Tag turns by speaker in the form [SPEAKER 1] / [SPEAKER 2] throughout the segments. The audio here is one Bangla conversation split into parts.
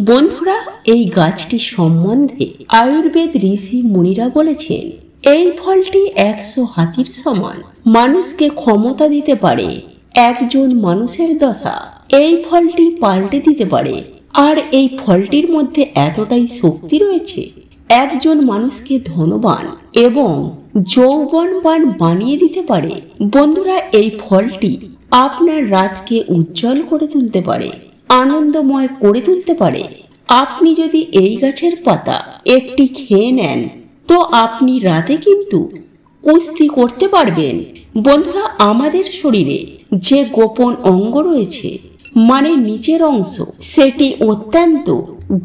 [SPEAKER 1] বন্ধুরা, এই গাছটি সম্বন্ধে আয়ুর্বেদ ঋষি মুনিরা বলেছেন, এই ফলটি 100 হাতির সমান, মানুষকে ক্ষমতা দিতে পারে। একজন মানুষের দশা এই ফলটি পাল্টে দিতে পারে। আর এই ফলটির মধ্যে এতটাই শক্তি রয়েছে, একজন মানুষকে ধনবান এবং যৌবনবান বানিয়ে দিতে পারে। বন্ধুরা, এই ফলটি আপনার রাতকে উজ্জ্বল করে তুলতে পারে, আনন্দময় করে তুলতে পারে। আপনি যদি এই গাছের পাতা একটি খেয়ে নেন, তো আপনি রাতে কিন্তু কুস্তি করতে পারবেন। বন্ধুরা, আমাদের শরীরে যে গোপন অঙ্গ রয়েছে, মানে নিচের অংশ, সেটি অত্যন্ত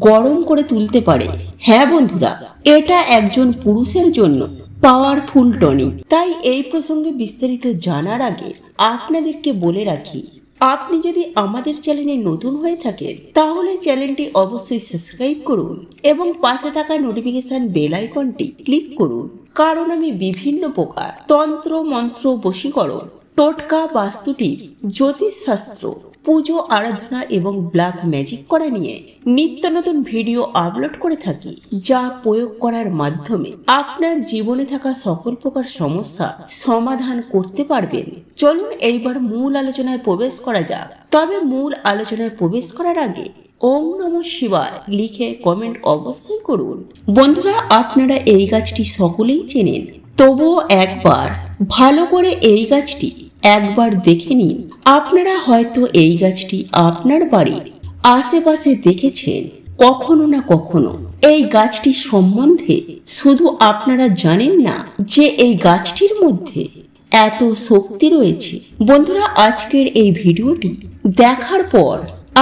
[SPEAKER 1] গরম করে তুলতে পারে। হ্যাঁ বন্ধুরা, এটা একজন পুরুষের জন্য পাওয়ারফুল টনিক। তাই এই প্রসঙ্গে বিস্তারিত জানার আগে আপনাদেরকে বলে রাখি, আপনি যদি আমাদের চ্যানেলে নতুন হয়ে থাকেন, তাহলে চ্যানেলটি অবশ্যই সাবস্ক্রাইব করুন এবং পাশে থাকা নোটিফিকেশন বেল আইকনটি ক্লিক করুন। কারণ আমি বিভিন্ন প্রকার তন্ত্র মন্ত্র, বশীকরণ, টোটকা, বাস্তু টিপস, জ্যোতিষশাস্ত্র, পুজো আরাধনা এবং ব্ল্যাক ম্যাজিক করা নিয়ে নিত্য নতুন ভিডিও আপলোড করে থাকি, যা প্রয়োগ করার মাধ্যমে আপনার জীবনে থাকা সকল প্রকার সমস্যা সমাধান করতে পারবেন। চলুন এইবার মূল আলোচনায় প্রবেশ করা যাক। তবে মূল আলোচনায় প্রবেশ করার আগে ওম নমঃ শিবায় লিখে কমেন্ট অবশ্যই করুন। বন্ধুরা, আপনারা এই গাছটি সকলেই চেনেন, তবুও একবার ভালো করে এই গাছটি একবার দেখে নিন। আপনারা হয়তো এই গাছটি আপনার বাড়ির আশেপাশে দেখেছেন কখনো না কখনো। এই গাছটি সম্বন্ধে শুধু আপনারা জানেন না যে এই গাছটির মধ্যে এত শক্তি রয়েছে। বন্ধুরা, আজকের এই ভিডিওটি দেখার পর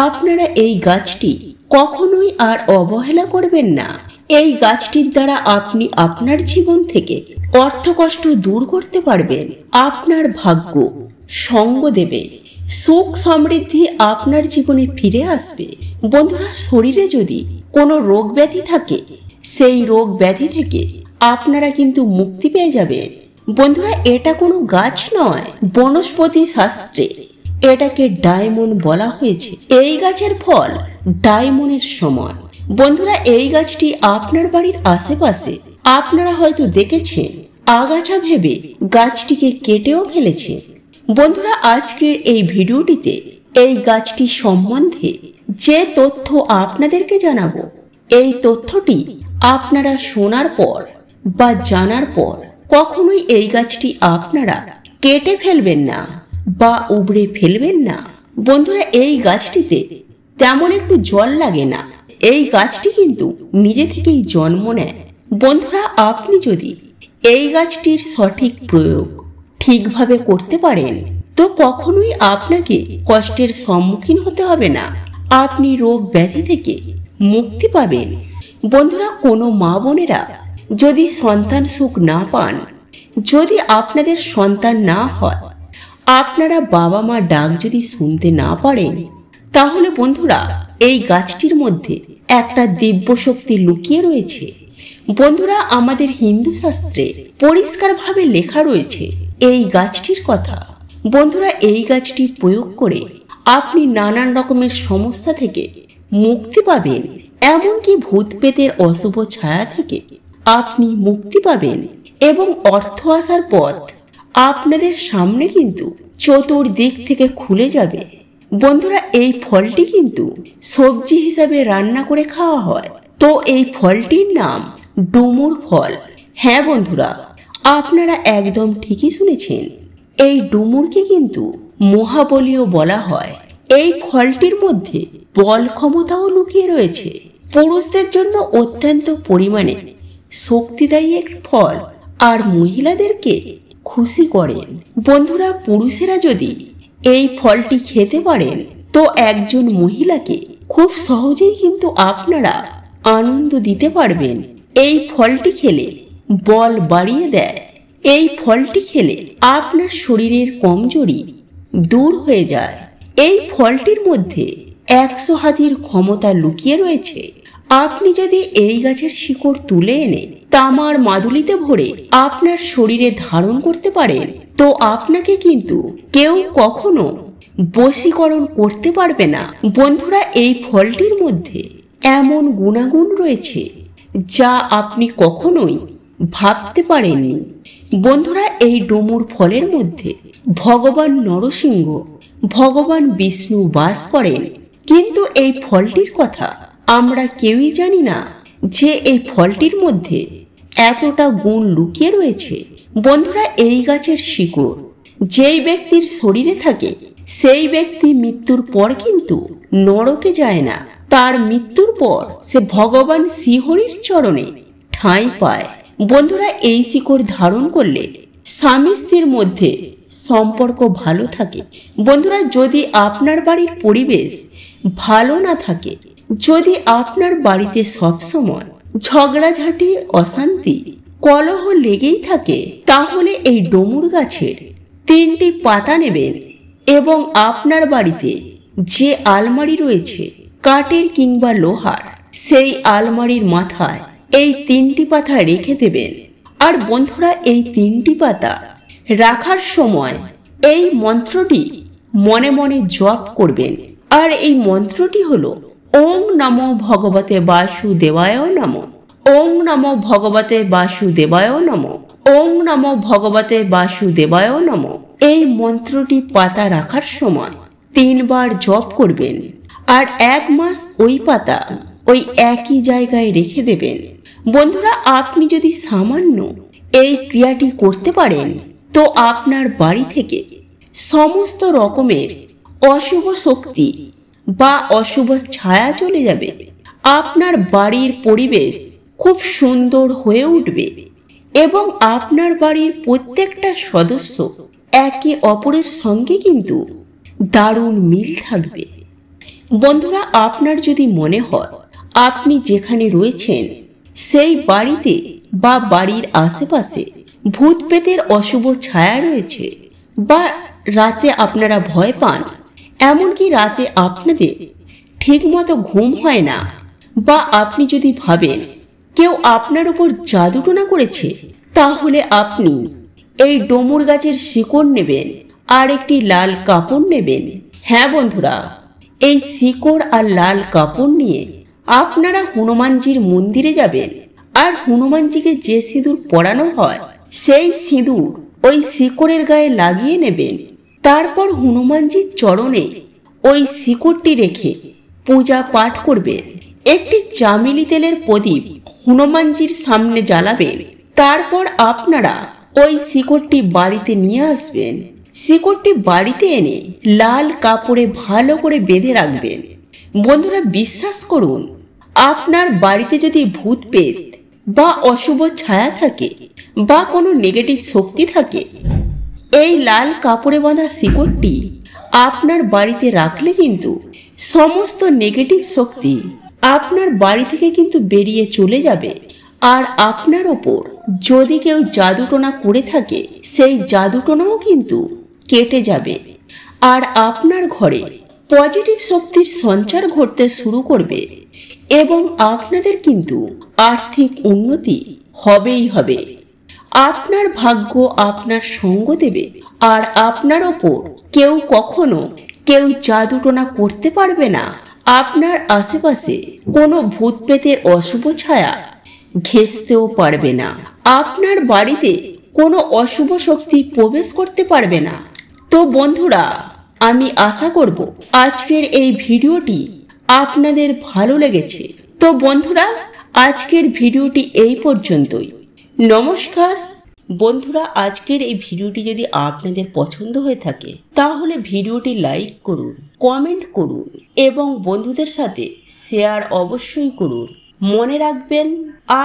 [SPEAKER 1] আপনারা এই গাছটি কখনোই আর অবহেলা করবেন না। এই গাছটির দ্বারা আপনি আপনার জীবন থেকে অর্থকষ্ট দূর করতে পারবেন। আপনার ভাগ্য সঙ্গ দেবে, সুখ সমৃদ্ধি আপনার জীবনে ফিরে আসবে। বন্ধুরা, শরীরে যদি কোনো রোগ ব্যাধি থাকে, সেই রোগ ব্যাধি থেকে আপনারা কিন্তু মুক্তি পেয়ে যাবেন। বন্ধুরা, এটা কোনো গাছ নয়, বনস্পতি শাস্ত্রে এটাকে ডায়মন্ড বলা হয়েছে। এই গাছের ফল ডায়মন্ডের সমান। বন্ধুরা, এই গাছটি আপনার বাড়ির আশেপাশে আপনারা হয়তো দেখেছেন, আগাছা ভেবে গাছটিকে কেটেও ফেলেছে। বন্ধুরা, আজকের এই ভিডিওটিতে এই গাছটি সম্বন্ধে যে তথ্য আপনাদেরকে জানাবো, এই তথ্যটি আপনারা শোনার পর বা জানার পর কখনোই এই গাছটি আপনারা কেটে ফেলবেন না বা উবড়ে ফেলবেন না। বন্ধুরা, এই গাছটিতে তেমন একটু জল লাগে না, এই গাছটি কিন্তু নিজে থেকেই জন্ম নেয়। বন্ধুরা, আপনি যদি এই গাছটির সঠিক প্রয়োগ ঠিকভাবে করতে পারেন, তো কখনোই আপনাকে কষ্টের সম্মুখীন হতে হবে না। আপনি রোগ ব্যাধি থেকে মুক্তি পাবেন। বন্ধুরা, কোনো মা বোনেরা যদি সন্তান সুখ না পান, যদি আপনাদের সন্তান না হয়, আপনারা বাবা মা ডাক যদি শুনতে না পারেন, তাহলে বন্ধুরা, এই গাছটির মধ্যে একটা দিব্য শক্তি লুকিয়ে রয়েছে। বন্ধুরা, আমাদের হিন্দু শাস্ত্রে পরিষ্কারভাবে লেখা রয়েছে এই গাছটির কথা। বন্ধুরা, এই গাছটি প্রয়োগ করে আপনি নানান রকমের সমস্যা থেকে মুক্তি পাবেন, এমনকি ভূত প্রেতের অশুভ ছায়া থেকে আপনি মুক্তি পাবেন এবং অর্থ আসার পথ আপনাদের সামনে কিন্তু চতুর্দিক থেকে খুলে যাবে। বন্ধুরা, এই ফলটি কিন্তু সবজি হিসাবে রান্না করে খাওয়া হয়। তো এই ফলটির নাম ডুমুর ফল। হ্যাঁ বন্ধুরা, আপনারা একদম ঠিকই শুনেছেন, এই ডুমুরকে কিন্তু মহাবলীও বলা হয়। এই ফলটির মধ্যে বল ক্ষমতাও লুকিয়ে রয়েছে। পুরুষদের জন্য অত্যন্ত পরিমাণে শক্তিদায়ী এক ফল, আর মহিলাদেরকে খুশি করেন। বন্ধুরা, পুরুষেরা যদি এই ফলটি খেতে পারেন, তো একজন মহিলাকে খুব সহজেই কিন্তু আপনারা আনন্দ দিতে পারবেন। এই ফলটি খেলে বল বাড়িয়ে দেয়। এই ফলটি খেলে আপনার শরীরের কমজোরি দূর হয়ে যায়। এই ফলটির মধ্যে 100 হাতির ক্ষমতা লুকিয়ে রয়েছে। আপনি যদি এই গাছের শিকড় তুলে এনে তামার মাদুলিতে ভরে আপনার শরীরে ধারণ করতে পারেন, তো আপনাকে কিন্তু কেউ কখনো বশীকরণ করতে পারবে না। বন্ধুরা, এই ফলটির মধ্যে এমন গুণাগুণ রয়েছে যা আপনি কখনোই ভাবতে পারেননি। বন্ধুরা, এই ডমুর ফলের মধ্যে ভগবান নরসিংহ, ভগবান বিষ্ণু বাস করেন। কিন্তু এই ফলটির কথা আমরা কেউই জানি না যে এই ফলটির মধ্যে এতটা গুণ লুকিয়ে রয়েছে। বন্ধুরা, এই গাছের শিকড় যেই ব্যক্তির শরীরে থাকে সেই ব্যক্তি মৃত্যুর পর কিন্তু নরকে যায় না। তার মৃত্যুর পর সে ভগবান শ্রীহরির চরণে ঠাঁই পায়। বন্ধুরা, এই শিকড় ধারণ করলে স্বামী স্ত্রীর মধ্যে সম্পর্ক ভালো থাকে। বন্ধুরা, যদি আপনার বাড়ির পরিবেশ ভালো না থাকে, যদি আপনার বাড়িতে সবসময় ঝগড়াঝাঁটি, অশান্তি, কলহ লেগেই থাকে, তাহলে এই ডমুর গাছের 3টি পাতা নেবেন এবং আপনার বাড়িতে যে আলমারি রয়েছে কাঠের কিংবা লোহার, সেই আলমারির মাথায় এই 3টি পাতা রেখে দেবেন। আর বন্ধুরা, এই 3টি পাতা রাখার সময় এই মন্ত্রটি মনে মনে জপ করবেন। আর এই মন্ত্রটি হলো ওং নমো ভগবতে বাসুদেবায় নমঃ, ওং নমো ভগবতে বাসুদেবায় নমঃ, ওং নমো ভগবতে বাসুদেবায় নমঃ। এই মন্ত্রটি পাতা রাখার সময় 3 বার জপ করবেন। আর 1 মাস ওই পাতা ওই একই জায়গায় রেখে দেবেন। বন্ধুরা, আপনি যদি সামান্য এই ক্রিয়াটি করতে পারেন, তো আপনার বাড়ি থেকে সমস্ত রকমের অশুভ শক্তি বা অশুভ ছায়া চলে যাবে। আপনার বাড়ির পরিবেশ খুব সুন্দর হয়ে উঠবে এবং আপনার বাড়ির প্রত্যেকটা সদস্য একে অপরের সঙ্গে কিন্তু দারুণ মিল থাকবে। বন্ধুরা, আপনার যদি মনে হয় আপনি যেখানে রয়েছেন সেই বাড়িতে বা বাড়ির আশেপাশে ভূত প্রেতের অশুভ ছায়া রয়েছে, বা রাতে আপনারা ভয় পান, এমনকি রাতে আপনাদের ঠিকমতো ঘুম হয় না, বা আপনি যদি ভাবেন কেউ আপনার উপর জাদুটোনা করেছে, তাহলে আপনি এই ডমুর গাছের শিকড় নেবেন আর একটি লাল কাপড় নেবেন। হ্যাঁ বন্ধুরা, এই শিকড় আর লাল কাপড় নিয়ে আপনারা হনুমানজির মন্দিরে যাবেন। আর হনুমানজিকে যে সিঁদুর পরানো হয় সেই সিঁদুর ওই শিকড়ের গায়ে লাগিয়ে নেবেন। তারপর হনুমানজির চরণে ওই শিকড়টি রেখে পূজা পাঠ করবেন। একটি চামেলি তেলের প্রদীপ হনুমানজির সামনে জ্বালাবেন। তারপর আপনারা ওই শিকড়টি বাড়িতে নিয়ে আসবেন। শিকড়টি বাড়িতে এনে লাল কাপড়ে ভালো করে বেঁধে রাখবেন। বন্ধুরা, বিশ্বাস করুন, আপনার বাড়িতে যদি ভূত প্রেত বা অশুভ ছায়া থাকে বা কোনো নেগেটিভ শক্তি থাকে, এই লাল কাপড়ে বাঁধা শিকড়টি আপনার বাড়িতে রাখলে কিন্তু সমস্ত নেগেটিভ শক্তি আপনার বাড়ি থেকে কিন্তু বেরিয়ে চলে যাবে। আর আপনার ওপর যদি কেউ জাদুটোনা করে থাকে, সেই জাদুটোনাও কিন্তু কেটে যাবে। আর আপনার ঘরে পজিটিভ শক্তির সঞ্চার ঘটতে শুরু করবে এবং আপনাদের কিন্তু আর্থিক উন্নতি হবেই হবে। আপনার ভাগ্য আপনার সঙ্গ দেবে। আর আপনার ওপর কখনো কেউ জাদুটোনা করতে পারবে না। আপনার আশেপাশে কোনো ভূত প্রেতের অশুভ ছায়া ঘেঁষতেও পারবে না। আপনার বাড়িতে কোনো অশুভ শক্তি প্রবেশ করতে পারবে না। তো বন্ধুরা, আমি আশা করব আজকের এই ভিডিওটি আপনাদের ভালো লেগেছে। তো বন্ধুরা, আজকের ভিডিওটি এই পর্যন্তই। নমস্কার। বন্ধুরা, আজকের এই ভিডিওটি যদি আপনাদের পছন্দ হয়ে থাকে, তাহলে ভিডিওটি লাইক করুন, কমেন্ট করুন এবং বন্ধুদের সাথে শেয়ার অবশ্যই করুন। মনে রাখবেন,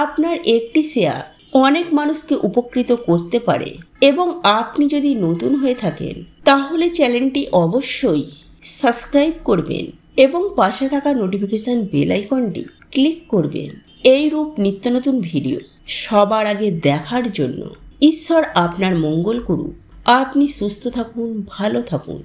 [SPEAKER 1] আপনার একটি শেয়ার অনেক মানুষকে উপকৃত করতে পারে। এবং আপনি যদি নতুন হয়ে থাকেন, তাহলে চ্যানেলটি অবশ্যই সাবস্ক্রাইব করবেন এবং পাশে থাকা নোটিফিকেশন বেল আইকনটি ক্লিক করবেন। এই রূপ নিত্য নতুন ভিডিও সবার আগে দেখার জন্য। ঈশ্বর আপনার মঙ্গল করুক। আপনি সুস্থ থাকুন, ভালো থাকুন।